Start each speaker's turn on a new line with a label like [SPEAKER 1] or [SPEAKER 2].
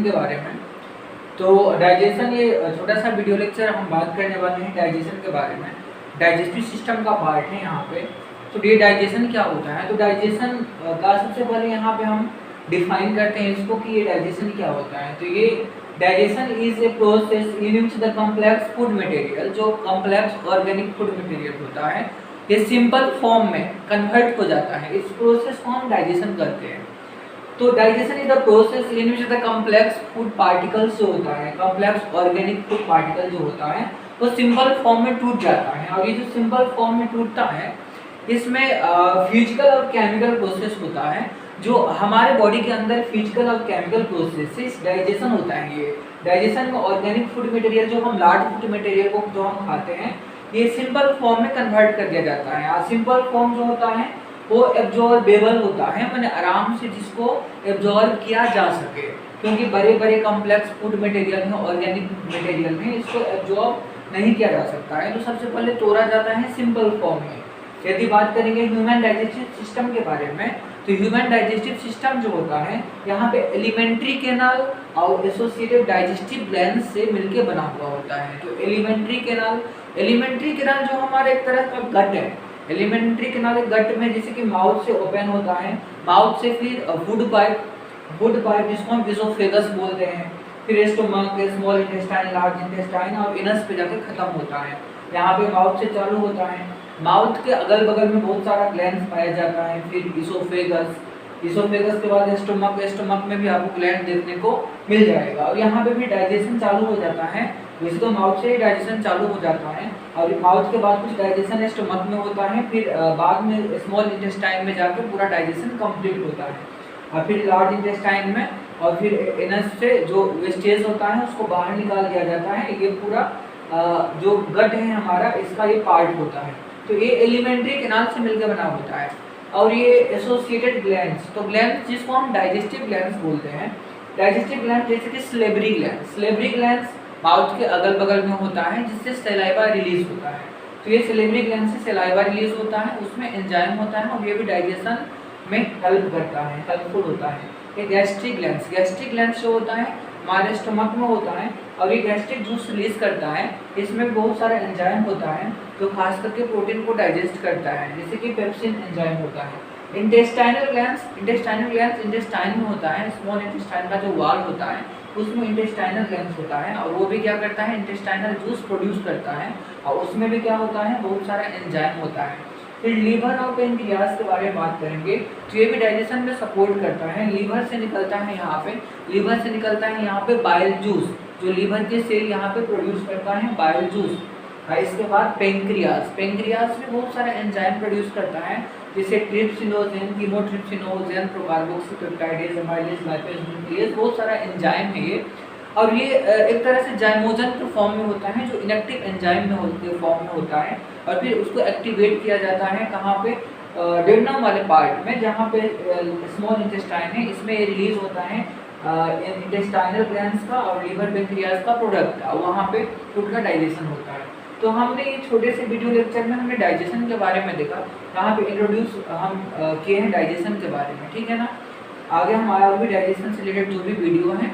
[SPEAKER 1] के बारे में। तो डाइजेशन, ये छोटा सा वीडियो लेक्चर हम बात करने वाले हैं डाइजेशन के बारे में। डाइजेस्टिव सिस्टम का पार्ट है यहाँ पे। तो ये डाइजेशन क्या होता है, तो डाइजेशन का सबसे पहले यहाँ पे हम डिफाइन करते हैं इसको कि ये डाइजेशन क्या होता है। तो ये digestion is a process in which the complex food material, जो कॉम्प्लेक्स ऑर्गेनिक फूड मटेरियल होता है, ये सिंपल फॉर्म में कन्वर्ट हो जाता है। इस प्रोसेस को हम डाइजेशन करते हैं। तो digestion is the process in which the complex food particles जो होता है, कॉम्प्लेक्स ऑर्गेनिक फूड पार्टिकल जो होता है वो सिंपल फॉर्म में टूट जाता है। और ये जो सिंपल फॉर्म में टूटता है इसमें फिजिकल और केमिकल प्रोसेस होता है। जो हमारे बॉडी के अंदर फिजिकल और केमिकल प्रोसेस डाइजेशन होता है। ये डाइजेशन में ऑर्गेनिक फूड मटेरियल, जो हम लार्ज फूड मटेरियल को जो हम खाते हैं, ये सिंपल फॉर्म में कन्वर्ट कर दिया जाता है। और सिंपल फॉर्म जो होता है वो एब्जॉर्बेबल होता है, मैंने आराम से जिसको एब्जॉर्ब किया जा सके, क्योंकि बड़े बड़े कॉम्प्लेक्स फूड मटेरियल हैं, ऑर्गेनिक मटेरियल हैं, इसको एब्जॉर्ब नहीं किया जा सकता है। तो सबसे पहले तोड़ा जाता है सिंपल फॉर्म में। यदि बात करेंगे ह्यूमन डाइजेस्टिव सिस्टम के बारे में, तो ह्यूमन डाइजेस्टिव सिस्टम जो होता है यहाँ पे एलिमेंट्री कैनाल और एसोसिएटेड डाइजेस्टिव ग्लैंड्स से मिलके बना हुआ होता है। तो एलिमेंट्री कैनाल जो हमारा एक तरह का गट है। एलिमेंट्री कैनाल गट में जैसे कि माउथ से ओपन होता है, माउथ से फिर वुड पाइप जिसको हम इसोफेगस बोलते हैं, फिर stomach, small intestine, large intestine और इनस पे जाके खत्म होता है। यहाँ पे माउथ से चालू होता है। माउथ के अगल बगल में बहुत सारा ग्लैंड पाया जाता है, फिर इसोफेगस के बाद स्टोमक में भी आपको ग्लैंड देखने को मिल जाएगा। और यहाँ पे भी डाइजेशन चालू हो जाता है। वैसे तो माउथ से ही डाइजेशन चालू हो जाता है, और माउथ के बाद कुछ डाइजेशन स्टोमक में होता है, फिर बाद में स्मॉल इंटेस्टाइन में जाकर पूरा डाइजेशन कंप्लीट होता है, और फिर लार्ज इंटेस्टाइन में, और फिर एनस से जो वेस्टेज होता है उसको बाहर निकाल दिया जाता है। ये पूरा जो गट है हमारा, इसका ये पार्ट होता है। तो ये एलिमेंट्री कैनाल से मिलकर बना होता है। और ये एसोसिएटेड ग्लैंड्स, तो ग्लैंड्स जिसको हम डाइजेस्टिव ग्लैंड्स बोलते हैं। डाइजेस्टिव ग्लैंड जैसे कि स्लेवरी ग्लैंड्स माउथ के अगल बगल में होता है, जिससे सलाइवा रिलीज होता है। तो ये स्लेवरी ग्लैंड से सलाइवा रिलीज होता है, उसमें एंजाइम होता है, और ये भी डाइजेशन में हेल्प करता है, हेल्पफुल होता है। ये गैस्ट्रिक ग्लैंड्स जो होता है हमारे स्टमक में होता है, और ये गैस्ट्रिक जूस रिलीज करता है। इसमें बहुत सारा एंजाइम होता है जो खास करके प्रोटीन को डाइजेस्ट करता है, जैसे कि पेप्सिन एंजाइम होता है। इंटेस्टाइनल ग्लैंड्स इंटेस्टाइन में होता है। स्मॉल इंटेस्टाइन का जो वाल होता है उसमें इंटेस्टाइनल ग्लैंड्स होता है, और वो भी क्या करता है, इंटेस्टाइनल जूस प्रोड्यूस करता है, और उसमें भी क्या होता है, बहुत सारा एंजाइम होता है। फिर लीवर और पेनक्रियाज के बारे में बात करेंगे, तो ये भी डाइजेशन में सपोर्ट करता है। लीवर से निकलता है यहाँ पे बाइल जूस, जो लीवर के सेल यहाँ पे प्रोड्यूस करता है बाइल जूस। इसके बाद पेनक्रियाज में बहुत सारा एंजाइम प्रोड्यूस करता है, जैसे trypsinogen, chymotrypsinogen, procarboxypeptidase, amylase, lipase, nuclease, बहुत सारा एंजाइम है ये। और ये एक तरह से जाइमोजन के फॉर्म में होता है, जो इनएक्टिव एंजाइम में फॉर्म में होता है, और फिर उसको एक्टिवेट किया जाता है कहाँ पे, डेडनम वाले पार्ट में, जहाँ पे स्मॉल इंटेस्टाइन है, इसमें ये रिलीज होता है इंटेस्टाइनल ग्लैंड्स का और लीवर पेनक्रियाज का प्रोडक्ट का, वहाँ पे फूड का डाइजेशन होता है। तो हमने ये छोटे से वीडियो लेक्चर में हमने डाइजेशन के बारे में देखा, यहाँ पे इंट्रोड्यूस हम किए हैं डाइजेशन के बारे में, ठीक है ना। आगे हमारा और भी डाइजेशन से रिलेटेड जो भी वीडियो है